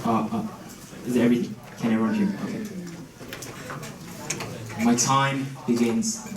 Is everything? Can everyone hear me? Okay. My time begins.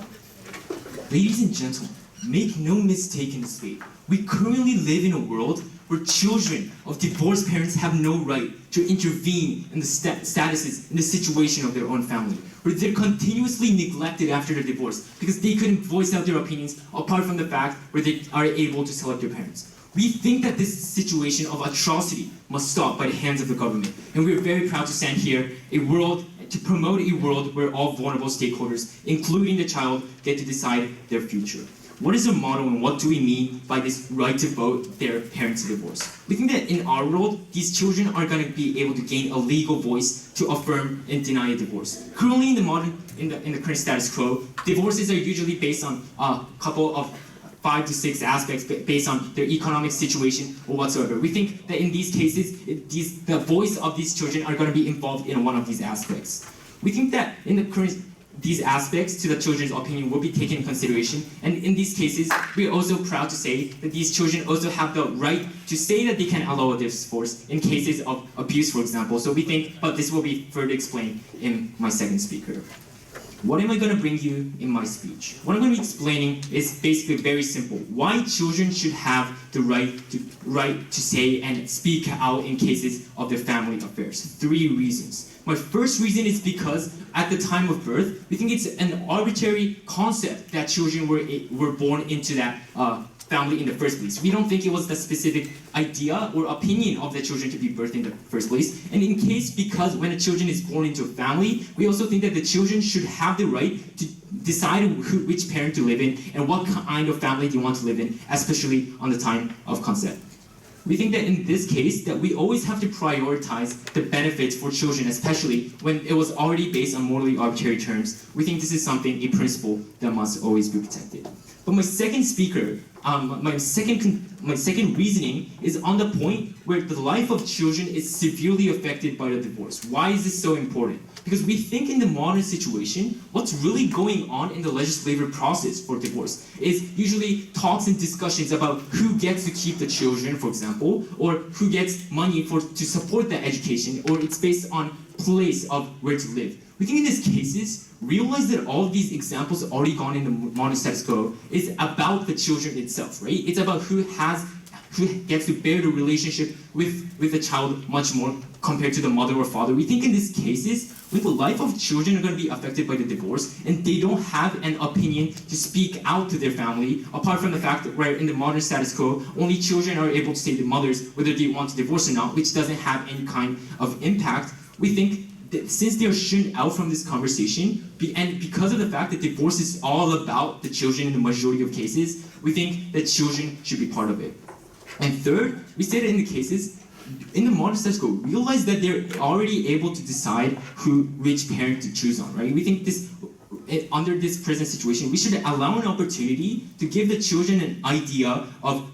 Ladies and gentlemen, make no mistake in this fate. We currently live in a world where children of divorced parents have no right to intervene in the statuses, in the situation of their own family, where they're continuously neglected after their divorce because they couldn't voice out their opinions apart from the fact where they are able to select their parents. We think that this situation of atrocity must stop by the hands of the government, and we are very proud to stand here to promote a world where all vulnerable stakeholders, including the child, get to decide their future. What is the motto and what do we mean by this right to vote their parents' divorce? We think that in our world, these children are going to be able to gain a legal voice to affirm and deny a divorce. Currently in the current status quo, divorces are usually based on a couple of 5 to 6 aspects based on their economic situation or whatsoever. We think that in these cases, the voice of these children are going to be involved in one of these aspects. We think that in the current these aspects to the children's opinion will be taken in consideration, and in these cases, we are also proud to say that these children also have the right to say that they can allow a divorce in cases of abuse, for example. So we think, but this will be further explained in my second speaker. What am I going to bring you in my speech? What I'm going to be explaining is basically very simple. Why children should have the right to say and speak out in cases of their family affairs. 3 reasons. My first reason is because at the time of birth, we think it's an arbitrary concept that children were born into that family in the first place. We don't think it was the specific idea or opinion of the children to be birthed in the first place. And in case because when a children is born into a family, we also think that the children should have the right to decide which parent to live in and what kind of family they want to live in, especially on the time of consent. We think that in this case, that we always have to prioritize the benefits for children, especially when it was already based on morally arbitrary terms. We think this is something, a principle, that must always be protected. But my second speaker, my second reasoning is on the point where the life of children is severely affected by the divorce. Why is this so important? Because we think in the modern situation, what's really going on in the legislative process for divorce is usually talks and discussions about who gets to keep the children, for example, or who gets money to support the education, or it's based on place of where to live. We think in these cases, realize that all of these examples already gone in the modern status quo is about the children itself, right? It's about who gets to bear the relationship with the child much more compared to the mother or father. We think in these cases, when the life of children are going to be affected by the divorce, and they don't have an opinion to speak out to their family, apart from the fact that where in the modern status quo, only children are able to say to mothers whether they want to divorce or not, which doesn't have any kind of impact. We think that since they are shut out from this conversation, and because of the fact that divorce is all about the children in the majority of cases, we think that children should be part of it. And third, we say that in the cases, in the modern status quo, realize that they're already able to decide which parent to choose on, right? We think under this present situation, we should allow an opportunity to give the children an idea of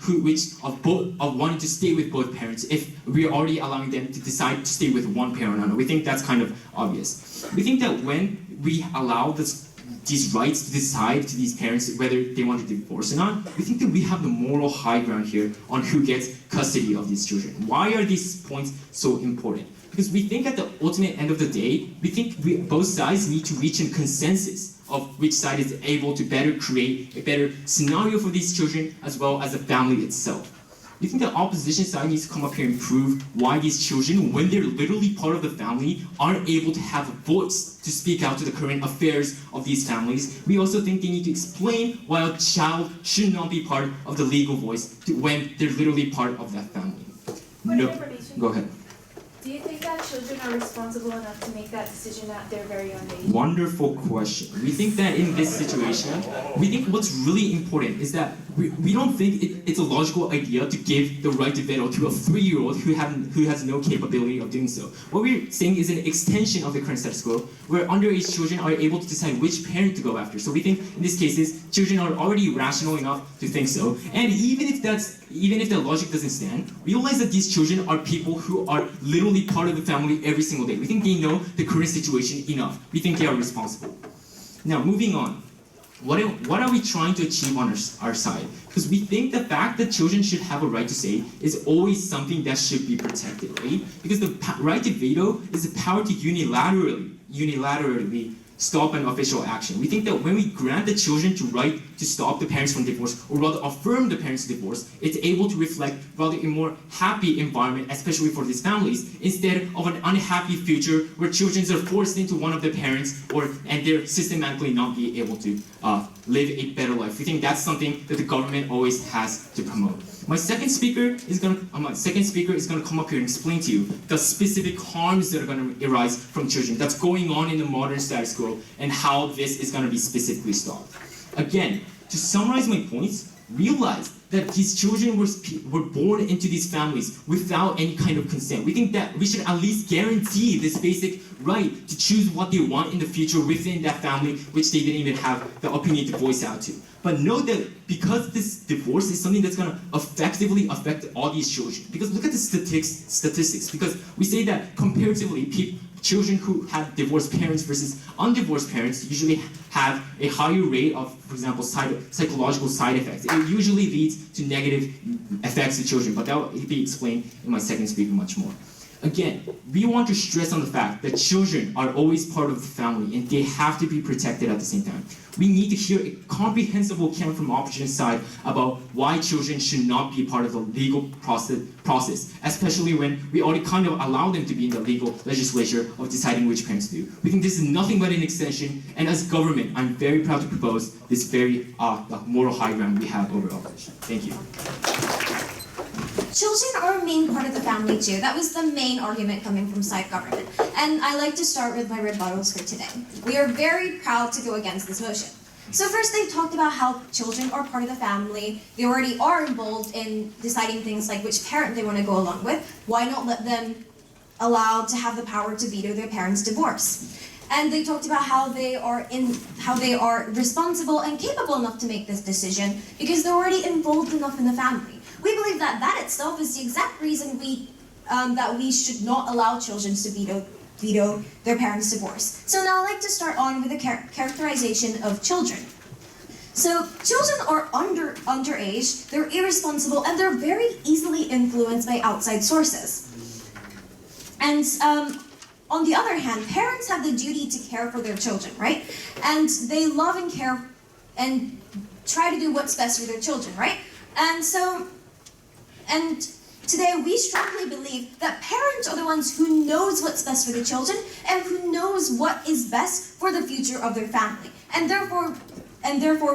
wanting to stay with both parents if we're already allowing them to decide to stay with one parent or not. We think that's kind of obvious. We think that when we allow these rights to decide to these parents whether they want to divorce or not, we think that we have the moral high ground here on who gets custody of these children. Why are these points so important? Because we think at the ultimate end of the day, we think both sides need to reach a consensus of which side is able to better create a better scenario for these children as well as the family itself. We think the opposition side needs to come up here and prove why these children, when they're literally part of the family, aren't able to have a voice to speak out to the current affairs of these families. We also think they need to explain why a child should not be part of the legal voice when they're literally part of that family. Go ahead. Do you think that children are responsible enough to make that decision at their very young age? Wonderful question. We think that in this situation, we think what's really important is that we don't think it's a logical idea to give the right to veto to a 3-year-old who has no capability of doing so. What we're saying is an extension of the current status quo, where underage children are able to decide which parent to go after. So we think in these cases, children are already rational enough to think so. And even if that logic doesn't stand, realize that these children are people who are literally part of the family every single day. We think they know the current situation enough. We think they are responsible. Now, moving on. what are we trying to achieve on our side? Because we think the fact that children should have a right to say is always something that should be protected, right? Because the right to veto is the power to unilaterally stop an official action. We think that when we grant the children the right to stop the parents from divorce, or rather affirm the parents' divorce, it's able to reflect rather a more happy environment, especially for these families, instead of an unhappy future where children are forced into one of the parents, and they're systematically not be able to live a better life. We think that's something that the government always has to promote. My second speaker is gonna come up here and explain to you the specific harms that are gonna arise from children that's going on in the modern status quo and how this is gonna be specifically stopped. Again, to summarize my points, realize that these children were born into these families without any kind of consent. We think that we should at least guarantee this basic right to choose what they want in the future within that family, which they didn't even have the opinion to voice out to. But know that because this divorce is something that's going to effectively affect all these children, because look at the statistics, because we say that comparatively, children who have divorced parents versus undivorced parents usually have a higher rate of, for example, psychological side effects. It usually leads to negative effects to children, but that will be explained in my second speaker much more. Again, we want to stress on the fact that children are always part of the family and they have to be protected at the same time. We need to hear a comprehensible account from opposition side about why children should not be part of the legal process, especially when we already kind of allow them to be in the legal legislature of deciding which parents to do. We think this is nothing but an extension, and as government, I'm very proud to propose this very moral high ground we have over opposition. Thank you. Children are a main part of the family too. That was the main argument coming from side government. And I like to start with my rebuttals for today. We are very proud to go against this motion. So first they talked about how children are part of the family. They already are involved in deciding things like which parent they want to go along with. Why not let them allowed to have the power to veto their parents' divorce? And they talked about how they are responsible and capable enough to make this decision because they're already involved enough in the family. We believe that that itself is the exact reason that we should not allow children to veto their parents' divorce. So now I'd like to start on with a characterization of children. So children are underage, they're irresponsible, and they're very easily influenced by outside sources. And on the other hand, parents have the duty to care for their children, right? And they love and care and try to do what's best for their children, right? And today we strongly believe that parents are the ones who knows what's best for the children and who knows what is best for the future of their family. And therefore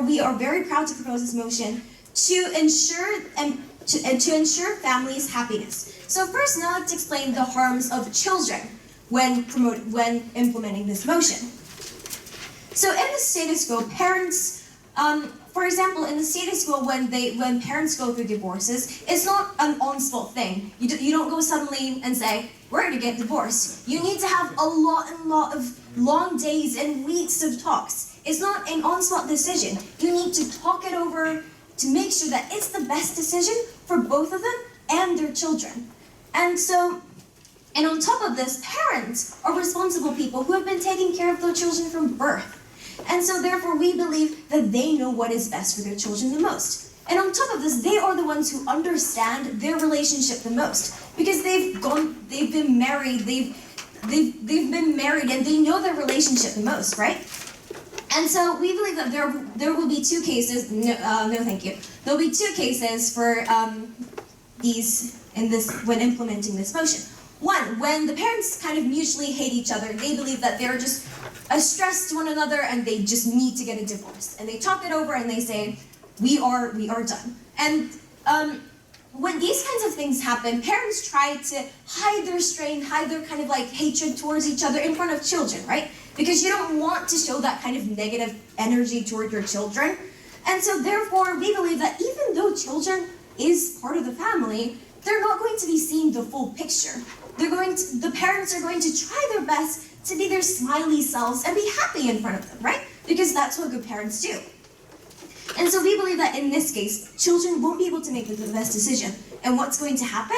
we are very proud to propose this motion to ensure families' happiness. So first, now let's explain the harms of children when implementing this motion. So in the status quo, parents, for example, in the status quo, when parents go through divorces, it's not an on-spot thing. You don't go suddenly and say, we're going to get divorced. You need to have a lot of long days and weeks of talks. It's not an on-spot decision. You need to talk it over to make sure that it's the best decision for both of them and their children. And on top of this, parents are responsible people who have been taking care of their children from birth. And so therefore we believe that they know what is best for their children the most. And on top of this, they are the ones who understand their relationship the most because they've been married and they know their relationship the most, right? And so we believe that there will be two cases. No, thank you. There'll be two cases for when implementing this motion. One, when the parents kind of mutually hate each other, they believe that they're just a stress to one another and they just need to get a divorce. And they talk it over and they say, we are done. And when these kinds of things happen, parents try to hide their strain, hide their kind of like hatred towards each other in front of children, right? Because you don't want to show that kind of negative energy toward your children. And so therefore, we believe that even though children is part of the family, they're not going to be seeing the full picture. The parents are going to try their best to be their smiley selves and be happy in front of them, right? Because that's what good parents do. And so we believe that in this case, children won't be able to make the best decision. And what's going to happen?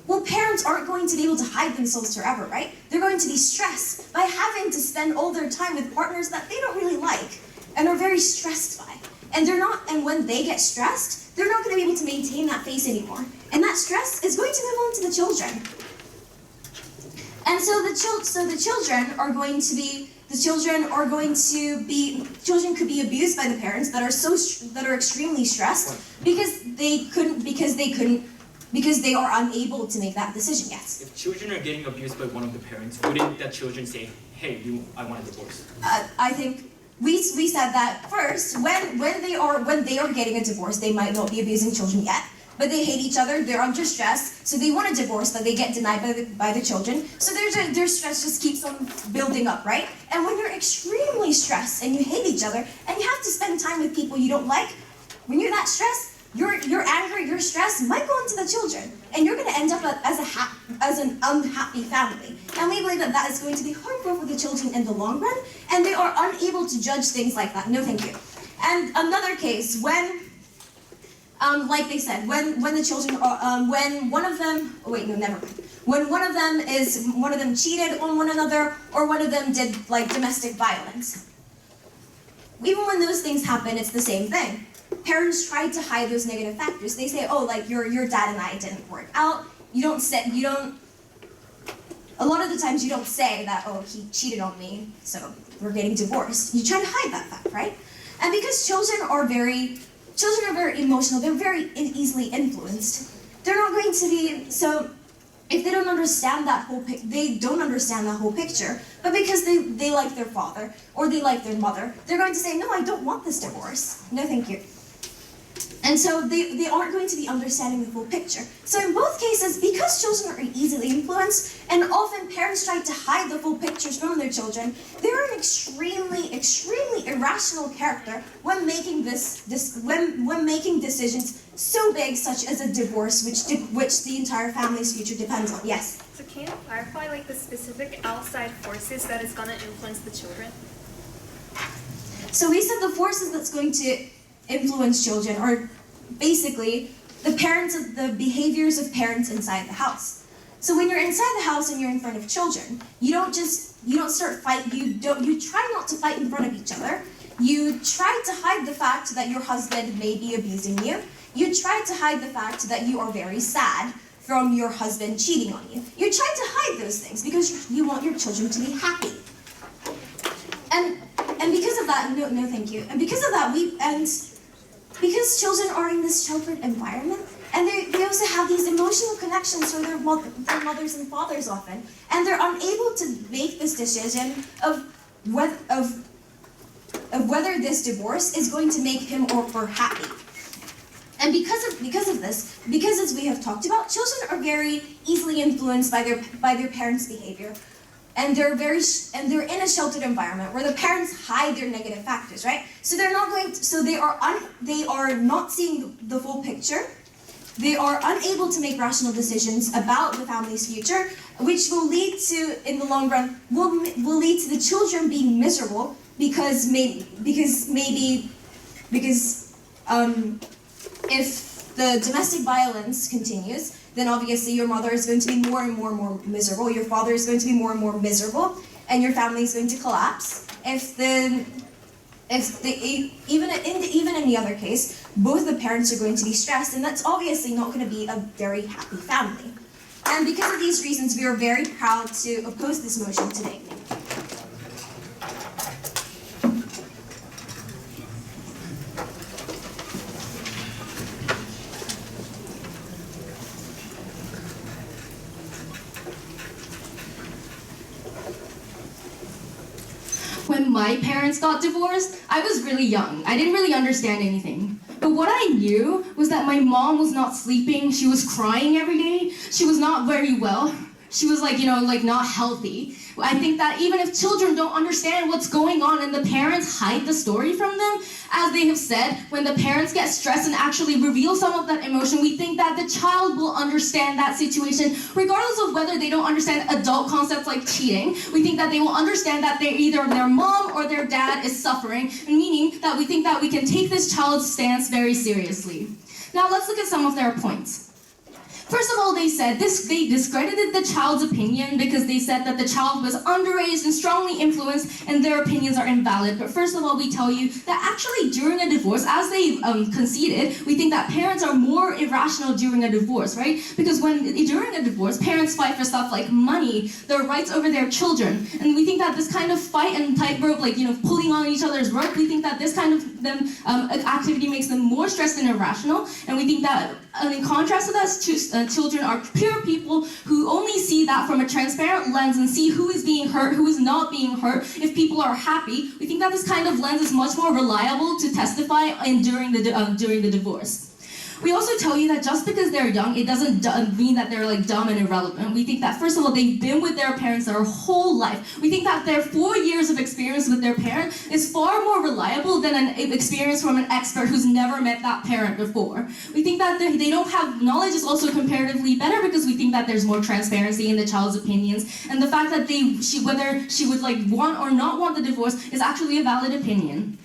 Well, parents aren't going to be able to hide themselves forever, right? They're going to be stressed by having to spend all their time with partners that they don't really like. and are very stressed by. And when they get stressed, they're not going to be able to maintain that face anymore. And that stress is going to move on to the children. And so children could be abused by the parents that are extremely stressed because they are unable to make that decision. Yes. If children are getting abused by one of the parents, wouldn't the children say, "Hey, I want a divorce"? I think we said that first. When they are getting a divorce, they might not be abusing children yet, but they hate each other. They're under stress, so they want a divorce, but they get denied by the children. So their stress just keeps on building up, right? And when you're extremely stressed and you hate each other, and you have to spend time with people you don't like, when you're that stressed, your anger, your stress might go into the children, and you're going to end up as an unhappy family. And we believe that is going to be harmful for the children in the long run, and they are unable to judge things like that. No, thank you. And another case, when, like they said, when the children are, when one of them, oh wait, no, never mind. When one of them cheated on one another, or one of them did like domestic violence. Even when those things happen, it's the same thing. Parents try to hide those negative factors. They say, oh, like your dad and I didn't work out. A lot of the times you don't say that, oh, he cheated on me, so we're getting divorced. You try to hide that fact, right? And because children are very emotional, they're very easily influenced. They're not going to be, so if they don't understand that whole picture, but because they like their father or they like their mother, they're going to say, no, I don't want this divorce. No, thank you. And so they aren't going to be understanding the full picture. So in both cases, because children are easily influenced, and often parents try to hide the full pictures from their children, they're an extremely, extremely irrational character when making when making decisions so big, such as a divorce, which the entire family's future depends on. Yes. So can you clarify like the specific outside forces that is going to influence the children? So we said the forces that's going to influence children are basically the behaviors of parents inside the house. So when you're inside the house and you're in front of children, you don't start fight. You try not to fight in front of each other. You try to hide the fact that your husband may be abusing you. You try to hide the fact that you are very sad from your husband cheating on you. You try to hide those things because you want your children to be happy. And because of that, no thank you. And because of that, because children are in this sheltered environment, and they also have these emotional connections with their mothers and fathers often, and they're unable to make this decision of whether this divorce is going to make him or her happy. And because of this, because as we have talked about, children are very easily influenced by their parents' behavior. And they're in a sheltered environment where the parents hide their negative factors, right? So they are not seeing the full picture. They are unable to make rational decisions about the family's future, which will lead to, in the long run, will lead to the children being miserable because if the domestic violence continues, then obviously your mother is going to be more and more miserable, your father is going to be more and more miserable, and your family is going to collapse. Even in the other case, both the parents are going to be stressed, and that's obviously not going to be a very happy family. And because of these reasons, we are very proud to oppose this motion today. When my parents got divorced, I was really young. I didn't really understand anything. But what I knew was that my mom was not sleeping. She was crying every day. She was not very well. She was not healthy. I think that even if children don't understand what's going on and the parents hide the story from them, as they have said, when the parents get stressed and actually reveal some of that emotion, we think that the child will understand that situation, regardless of whether they don't understand adult concepts like cheating. We think that they will understand that either their mom or their dad is suffering, meaning that we think that we can take this child's stance very seriously. Now let's look at some of their points. First of all, they discredited the child's opinion because they said that the child was underage and strongly influenced and their opinions are invalid. But first of all, we tell you that actually during a divorce, as they conceded, we think that parents are more irrational during a divorce, right? Because during a divorce, parents fight for stuff like money, their rights over their children. And we think that this kind of fight and tightrope, pulling on each other's rope, we think that this kind of activity makes them more stressed and irrational. And we think that in contrast to that, children are pure people who only see that from a transparent lens and see who is being hurt, who is not being hurt, if people are happy. We think that this kind of lens is much more reliable to testify during the divorce. We also tell you that just because they're young, it doesn't mean that they're dumb and irrelevant. We think that, first of all, they've been with their parents their whole life. We think that their 4 years of experience with their parent is far more reliable than an experience from an expert who's never met that parent before. We think that they don't have knowledge is also comparatively better because we think that there's more transparency in the child's opinions. And the fact that whether she would want or not want the divorce is actually a valid opinion.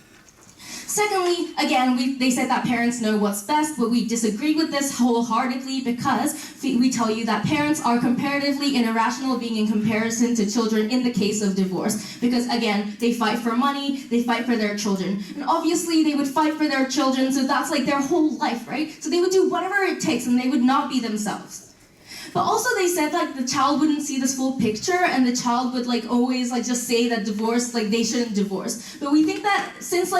Secondly, again, they said that parents know what's best, but we disagree with this wholeheartedly because we tell you that parents are comparatively irrational being in comparison to children in the case of divorce. Because again, they fight for money, they fight for their children. And obviously they would fight for their children, so that's their whole life, right? So they would do whatever it takes and they would not be themselves. But also they said the child wouldn't see this full picture and the child would always just say that divorce, they shouldn't divorce. But we think that since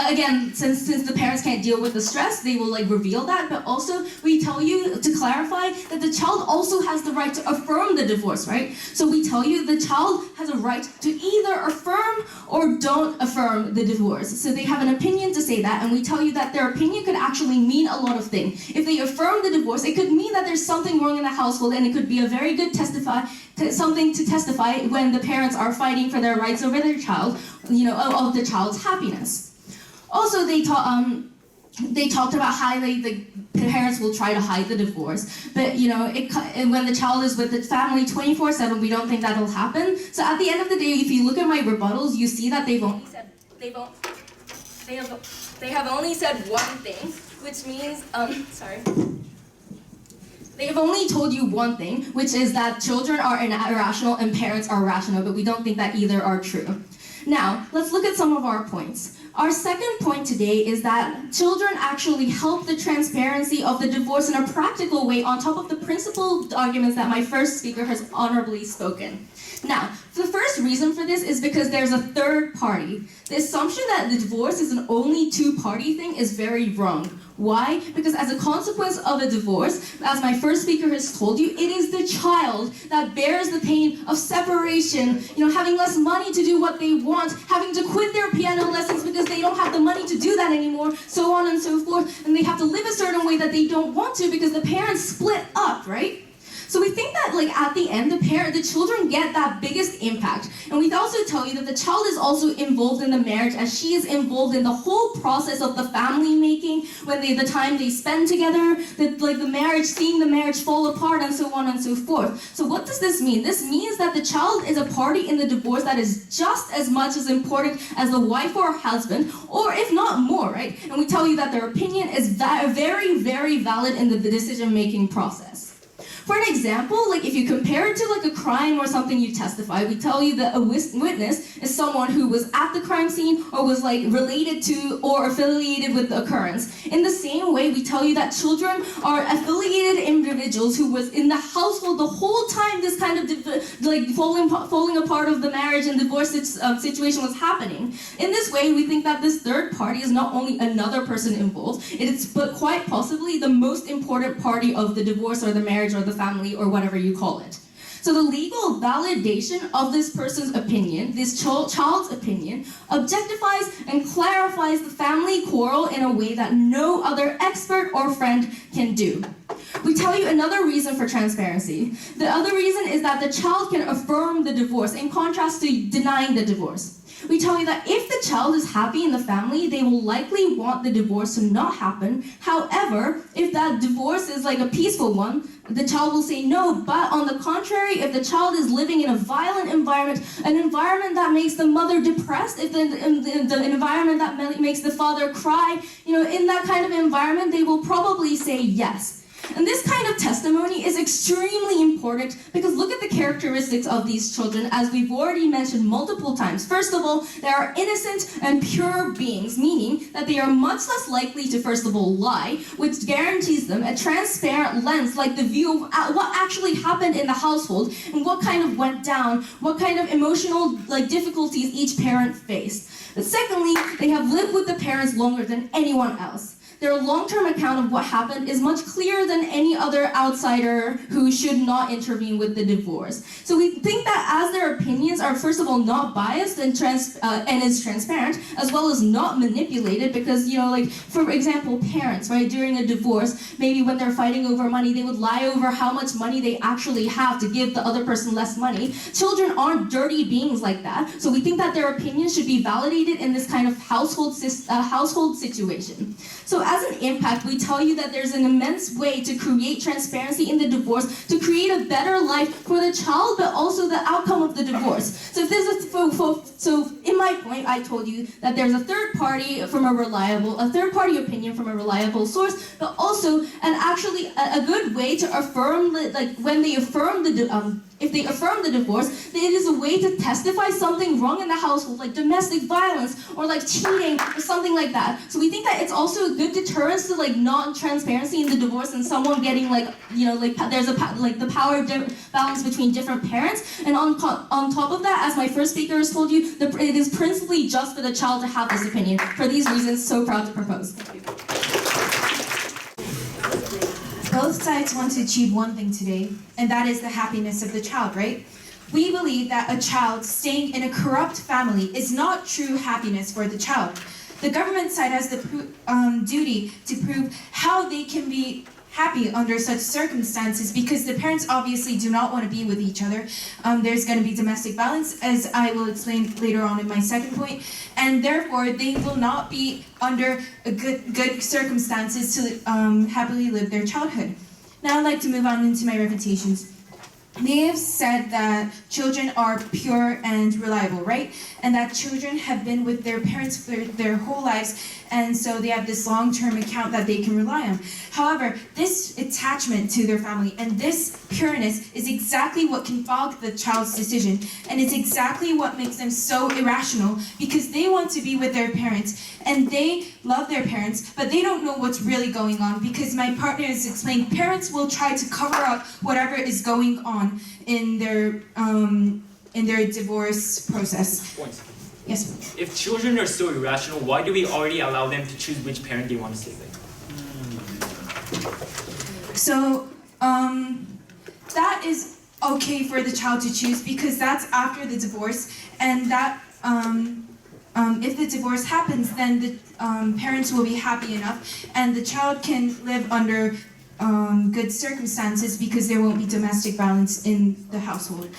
again, since the parents can't deal with the stress, they will reveal that, but also we tell you to clarify that the child also has the right to affirm the divorce, right? So we tell you the child has a right to either affirm or don't affirm the divorce. So they have an opinion to say that, and we tell you that their opinion could actually mean a lot of things. If they affirm the divorce, it could mean that there's something wrong in the household, and it could be a very good something to testify when the parents are fighting for their rights over their child, of the child's happiness. Also, they talked about how the parents will try to hide the divorce, but when the child is with the family 24/7, we don't think that'll happen. So at the end of the day, if you look at my rebuttals, you see that they have only said one thing, which means they have only told you one thing, which is that children are irrational and parents are rational, but we don't think that either are true. Now, let's look at some of our points. Our second point today is that children actually help the transparency of the divorce in a practical way on top of the principled arguments that my first speaker has honorably spoken. Now, the first reason for this is because there's a third party. The assumption that the divorce is an only two-party thing is very wrong. Why? Because as a consequence of a divorce, as my first speaker has told you, it is the child that bears the pain of separation, having less money to do what they want, having to quit their piano lessons because they don't have the money to do that anymore, so on and so forth, and they have to live a certain way that they don't want to because the parents split up, right? So we think that at the end, the children get that biggest impact. And we also tell you that the child is also involved in the marriage as she is involved in the whole process of the family making, the time they spend together, the marriage, seeing the marriage fall apart and so on and so forth. So what does this mean? This means that the child is a party in the divorce that is just as much as important as the wife or husband, or if not more, right? And we tell you that their opinion is very, very valid in the decision-making process. For an example, if you compare it to a crime or something you testify, we tell you that a witness is someone who was at the crime scene or was related to or affiliated with the occurrence. In the same way, we tell you that children are affiliated individuals who was in the household the whole time this kind of falling apart of the marriage and divorce situation was happening. In this way, we think that this third party is not only another person involved, but quite possibly the most important party of the divorce or the marriage or the family or whatever you call it. So the legal validation of this person's opinion, this child's opinion, objectifies and clarifies the family quarrel in a way that no other expert or friend can do. We tell you another reason for transparency. The other reason is that the child can affirm the divorce in contrast to denying the divorce. We tell you that if the child is happy in the family, they will likely want the divorce to not happen. However, if that divorce is a peaceful one, the child will say no. But on the contrary, if the child is living in a violent environment, an environment that makes the mother depressed, if the environment that makes the father cry, in that kind of environment, they will probably say yes. And this kind of testimony is extremely important because look at the characteristics of these children, as we've already mentioned multiple times. First of all, they are innocent and pure beings, meaning that they are much less likely to, first of all, lie, which guarantees them a transparent lens, like the view of what actually happened in the household and what kind of went down, what kind of emotional difficulties each parent faced. But secondly, they have lived with the parents longer than anyone else. Their long-term account of what happened is much clearer than any other outsider who should not intervene with the divorce. So we think that as their opinions are, first of all, not biased and is transparent, as well as not manipulated, because, for example, parents, right, during a divorce, maybe when they're fighting over money, they would lie over how much money they actually have to give the other person less money. Children aren't dirty beings like that, so we think that their opinions should be validated in this kind of household situation. So as an impact, we tell you that there's an immense way to create transparency in the divorce, to create a better life for the child, but also the outcome of the divorce. So if there's so in my point, I told you that there's a third party opinion from a reliable source, but also a good way to affirm, when they affirm if they affirm the divorce, it is a way to testify something wrong in the household, like domestic violence or like cheating or something like that. So we think that it's also a good deterrence to non-transparency in the divorce and someone getting there's the power balance between different parents. And on top of that, as my first speaker has told you, it is principally just for the child to have this opinion. For these reasons, so proud to propose. Thank you. Both sides want to achieve one thing today, and that is the happiness of the child, right? We believe that a child staying in a corrupt family is not true happiness for the child. The government side has the duty to prove how they can be happy under such circumstances, because the parents obviously do not want to be with each other. There's going to be domestic violence, as I will explain later on in my second point, and therefore they will not be under a good circumstances to happily live their childhood. Now I'd like to move on into my refutations. They have said that children are pure and reliable, right? And that children have been with their parents for their whole lives, and so they have this long-term account that they can rely on. However, this attachment to their family and this pureness is exactly what can fog the child's decision, and it's exactly what makes them so irrational, because they want to be with their parents and they love their parents, but they don't know what's really going on, because my partner has explained parents will try to cover up whatever is going on in their divorce process. Points. Yes. If children are so irrational, why do we already allow them to choose which parent they want to stay with? So that is okay for the child to choose, because that's after the divorce, and that if the divorce happens, then the parents will be happy enough, and the child can live under good circumstances, because there won't be domestic violence in the household.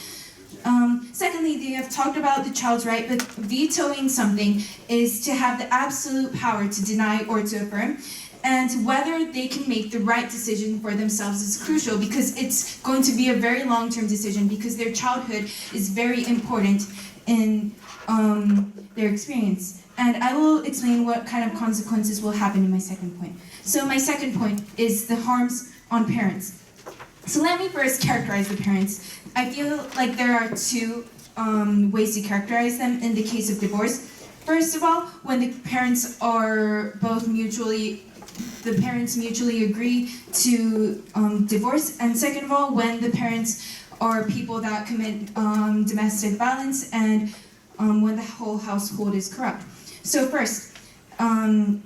Secondly, they have talked about the child's right, but vetoing something is to have the absolute power to deny or to affirm, and whether they can make the right decision for themselves is crucial, because it's going to be a very long-term decision, because their childhood is very important in their experience. And I will explain what kind of consequences will happen in my second point. So my second point is the harms on parents. So let me first characterize the parents. I feel like there are two ways to characterize them in the case of divorce. First of all, when the parents are the parents mutually agree to divorce, and second of all, when the parents are people that commit domestic violence, and when the whole household is corrupt. So first,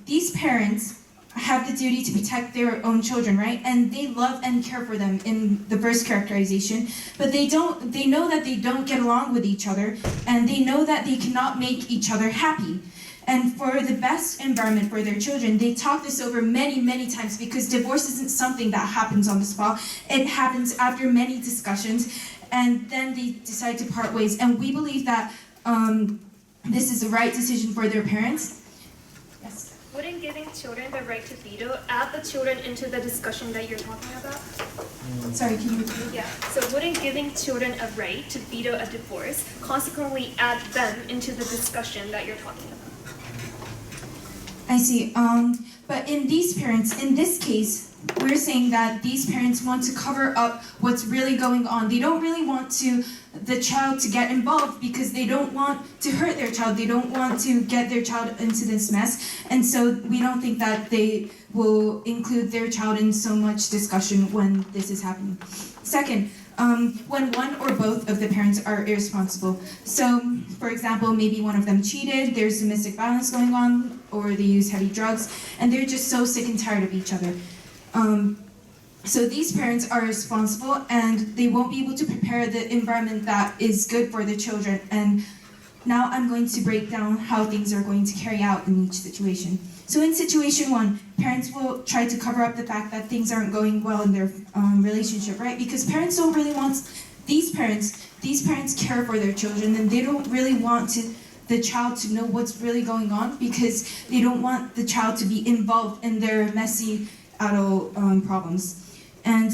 these parents have the duty to protect their own children, right? And they love and care for them in the first characterization, but they know that they don't get along with each other, and they know that they cannot make each other happy. And for the best environment for their children, they talk this over many, many times, because divorce isn't something that happens on the spot. It happens after many discussions, and then they decide to part ways. And we believe that this is the right decision for their parents. Yes. Wouldn't giving children the right to veto add the children into the discussion that you're talking about? Sorry, can you repeat? Yeah, so wouldn't giving children a right to veto a divorce consequently add them into the discussion that you're talking about? I see. But in this case, we're saying that these parents want to cover up what's really going on. They don't really want the child to get involved because they don't want to hurt their child. They don't want to get their child into this mess. And so we don't think that they will include their child in so much discussion when this is happening. Second, when one or both of the parents are irresponsible. So, for example, maybe one of them cheated, there's domestic violence going on, or they use heavy drugs, and they're just so sick and tired of each other. So these parents are responsible, and they won't be able to prepare the environment that is good for the children. And now I'm going to break down how things are going to carry out in each situation. So in situation one, parents will try to cover up the fact that things aren't going well in their relationship, right? Because parents don't really want, these parents care for their children, and they don't really want the child to know what's really going on because they don't want the child to be involved in their messy adult problems. And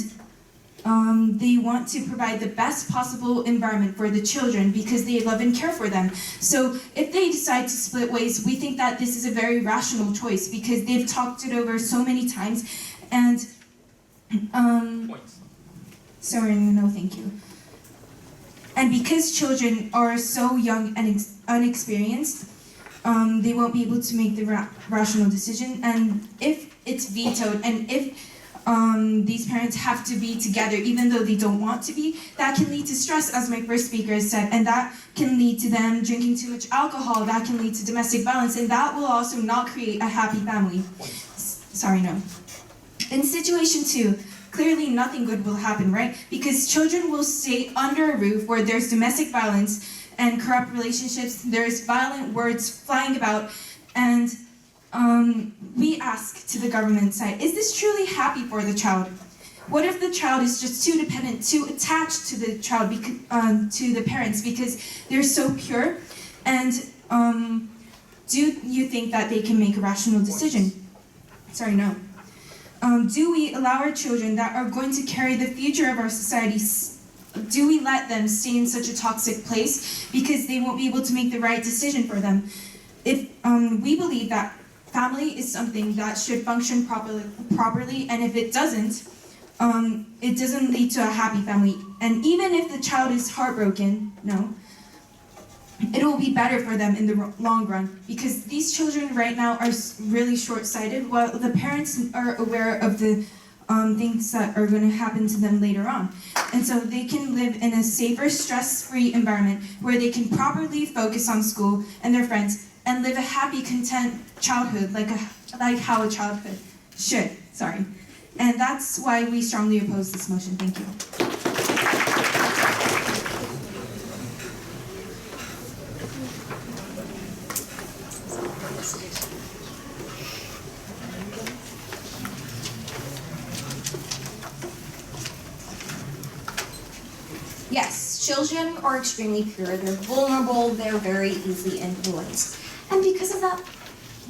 they want to provide the best possible environment for the children because they love and care for them. So if they decide to split ways, we think that this is a very rational choice because they've talked it over so many times. And Points. sorry, no, thank you. And because children are so young and unexperienced, they won't be able to make the rational decision. And if it's vetoed, and if these parents have to be together even though they don't want to be, that can lead to stress, as my first speaker has said, and that can lead to them drinking too much alcohol, that can lead to domestic violence, and that will also not create a happy family. Sorry, no. In situation two, clearly nothing good will happen, right? Because children will stay under a roof where there's domestic violence and corrupt relationships, there's violent words flying about, and we ask to the government side, is this truly happy for the child? What if the child is just too dependent, too attached to the child, to the parents because they're so pure? And do you think that they can make a rational decision? Sorry, no. Do we allow our children that are going to carry the future of our society, do we let them stay in such a toxic place because they won't be able to make the right decision for them? If we believe that family is something that should function properly, and if it doesn't lead to a happy family. And even if the child is heartbroken, no, it will be better for them in the long run because these children right now are really short-sighted while the parents are aware of the things that are going to happen to them later on. And so they can live in a safer, stress-free environment where they can properly focus on school and their friends and live a happy, content childhood, like how a childhood should. Sorry. And that's why we strongly oppose this motion. Thank you. Yes, children are extremely pure, they're vulnerable, they're very easily influenced. And because of that,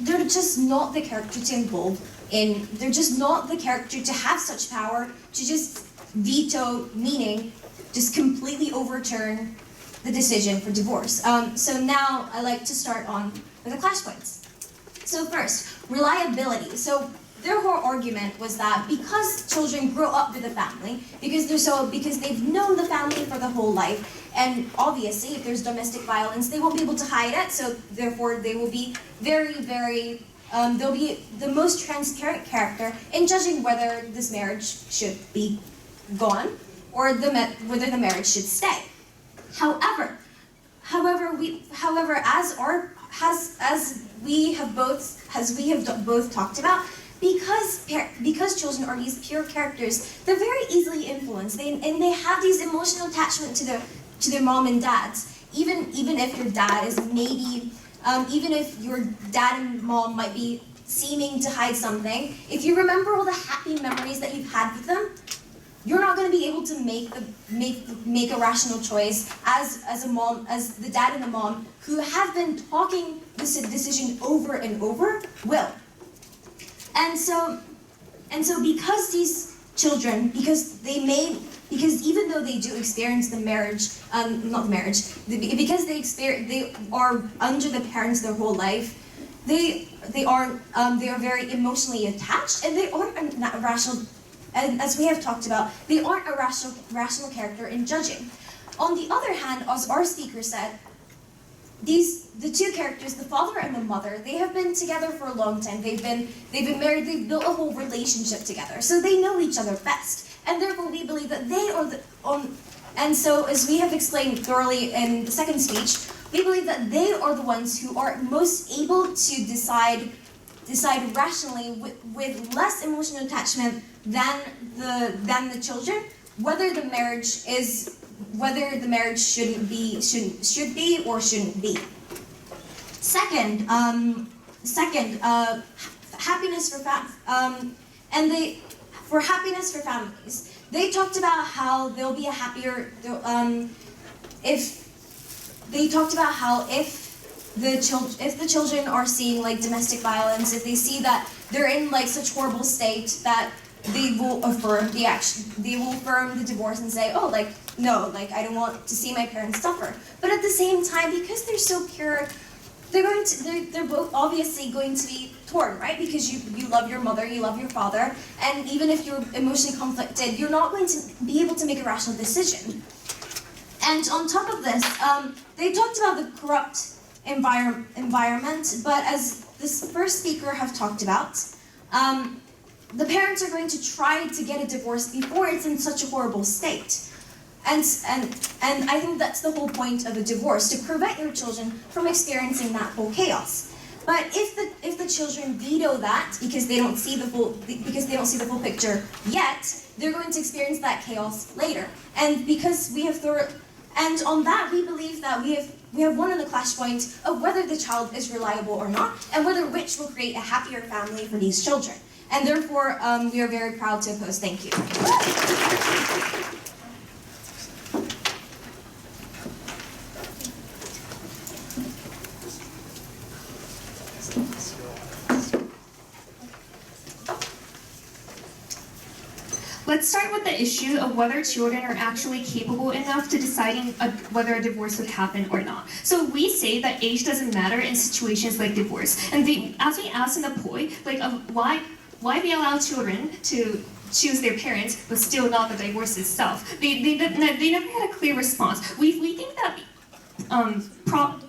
they're just not the character to involve in, they're just not the character to have such power to just veto, meaning just completely overturn the decision for divorce. So now I'd like to start on with the clash points. So first, reliability. So their whole argument was that because children grow up with a family, because they've known the family for the whole life, and obviously if there's domestic violence, they won't be able to hide it, so therefore they will be very, they'll be the most transparent character in judging whether this marriage should be gone or whether the marriage should stay. However, as we have both talked about, because children are these pure characters, they're very easily influenced, and they have these emotional attachment to their mom and dads. Even if your dad is maybe, even if your dad and mom might be seeming to hide something, if you remember all the happy memories that you've had with them, you're not going to be able to make a rational choice as the dad and the mom who have been talking this decision over and over will. And so because these children, because even though they do experience the marriage, because they are under the parents their whole life, they are very emotionally attached, and they aren't a rational. And as we have talked about, they aren't a rational character in judging. On the other hand, as our speaker said, the two characters, the father and the mother, they have been together for a long time. They've been married. They've built a whole relationship together, so they know each other best. And therefore, we believe that they are And so, as we have explained thoroughly in the second speech, we believe that they are the ones who are most able to decide rationally with less emotional attachment than the children whether the marriage should be or shouldn't be. Second, happiness for happiness for families. They talked about how they'll be a happier if the children are seeing like domestic violence, if they see that they're in like such horrible state, that they will affirm the divorce and say, oh, like no, like I don't want to see my parents suffer. But at the same time, because they're so pure, they're both obviously going to be torn, right? Because you love your mother, you love your father, and even if you're emotionally conflicted, you're not going to be able to make a rational decision. And on top of this, they talked about the corrupt environment, but as this first speaker have talked about, the parents are going to try to get a divorce before it's in such a horrible state. And I think that's the whole point of a divorce, to prevent your children from experiencing that whole chaos. But if the children veto that because they don't see the full picture yet, they're going to experience that chaos later. And because and on that we believe that we have won on the clash point of whether the child is reliable or not, and whether which will create a happier family for these children. And therefore, we are very proud to oppose. Thank you. Let's start with the issue of whether children are actually capable enough to deciding whether a divorce would happen or not. So we say that age doesn't matter in situations like divorce. And as we asked in the poll, like why they allow children to choose their parents, but still not the divorce itself. They never had a clear response. We think that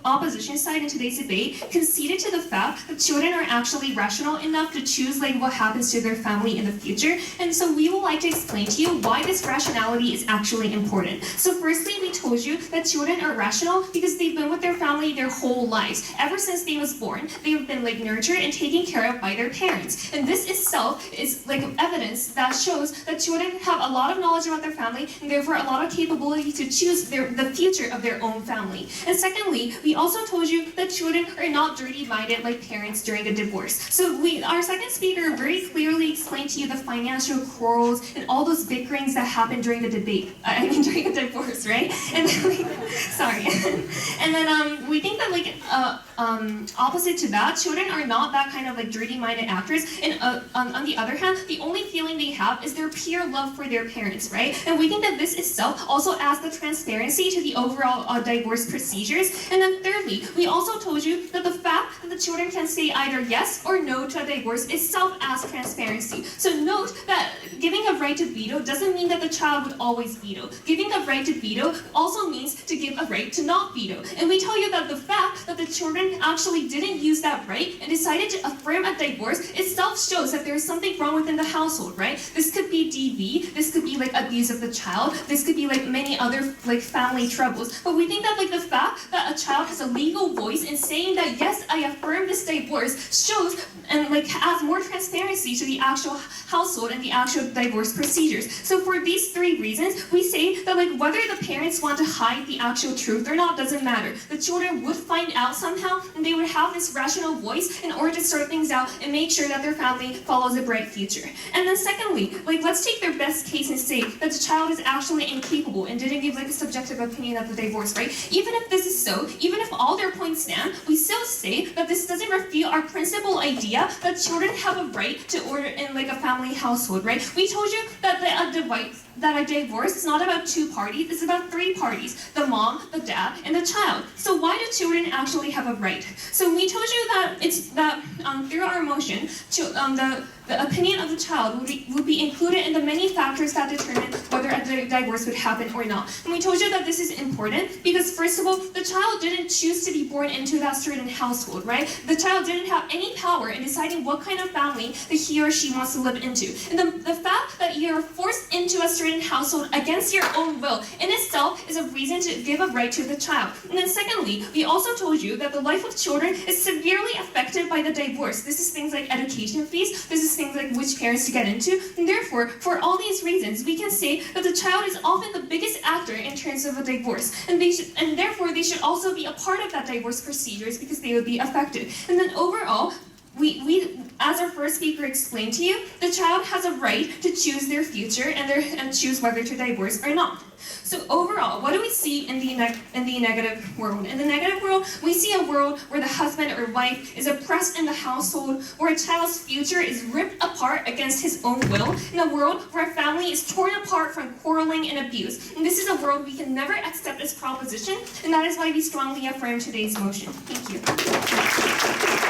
opposition side in today's debate conceded to the fact that children are actually rational enough to choose like what happens to their family in the future. And so we would like to explain to you why this rationality is actually important. So firstly, we told you that children are rational because they've been with their family their whole lives. Ever since they was born, they've been like nurtured and taken care of by their parents. And this itself is like evidence that shows that children have a lot of knowledge about their family and therefore a lot of capability to choose the future of their own family. And secondly, we also told you that children are not dirty-minded like parents during a divorce. So our second speaker very clearly explained to you the financial quarrels and all those bickerings that happen during the debate. During a divorce, right? And then and then we think that like opposite to that, children are not that kind of like dirty-minded actors. And on the other hand, the only feeling they have is their pure love for their parents, right? And we think that this itself also adds the transparency to the overall divorce procedures. And then thirdly, we also told you that the fact that the children can say either yes or no to a divorce itself adds transparency. So note that giving a right to veto doesn't mean that the child would always veto. Giving a right to veto also means to give a right to not veto. And we tell you that the fact that the children actually didn't use that right and decided to affirm a divorce itself shows that there's something wrong within the household, right? This could be DV, this could be like abuse of the child, this could be like many other like family troubles. But we think that like the fact that a child has a legal voice in saying that yes, I affirm this divorce shows and like adds more transparency to the actual household and the actual divorce procedures. So for these three reasons, we say that like whether the parents want to hide the actual truth or not doesn't matter. The children would find out somehow, and they would have this rational voice in order to sort things out and make sure that their family follows a bright future. And then secondly, like let's take their best case and say that the child is actually incapable and didn't give like a subjective opinion of the divorce, right? Even if this is so, even if all their points stand, we still say that this doesn't refute our principal idea that children have a right to order in like a family household, right? We told you that that a divorce is not about two parties, it's about three parties, the mom, the dad, and the child. So why do children actually have a right? So we told you that through our motion, the opinion of the child would be included in the many factors that determine whether a divorce would happen or not. And we told you that this is important because, first of all, the child didn't choose to be born into that certain household, right? The child didn't have any power in deciding what kind of family that he or she wants to live into. And the fact that you're forced into a certain household against your own will in itself is a reason to give a right to the child. And then secondly, we also told you that the life of children is severely affected by the divorce. This is things like education fees, this is things like which parents to get into, and therefore, for all these reasons, we can say that the child is often the biggest actor in terms of a divorce, and therefore they should also be a part of that divorce procedures because they would be affected. And then overall, we as our first speaker explained to you, the child has a right to choose their future and choose whether to divorce or not. So overall, what do we see in the negative world? In the negative world, we see a world where the husband or wife is oppressed in the household, where a child's future is ripped apart against his own will, in a world where a family is torn apart from quarreling and abuse. And this is a world we can never accept as proposition, and that is why we strongly affirm today's motion. Thank you.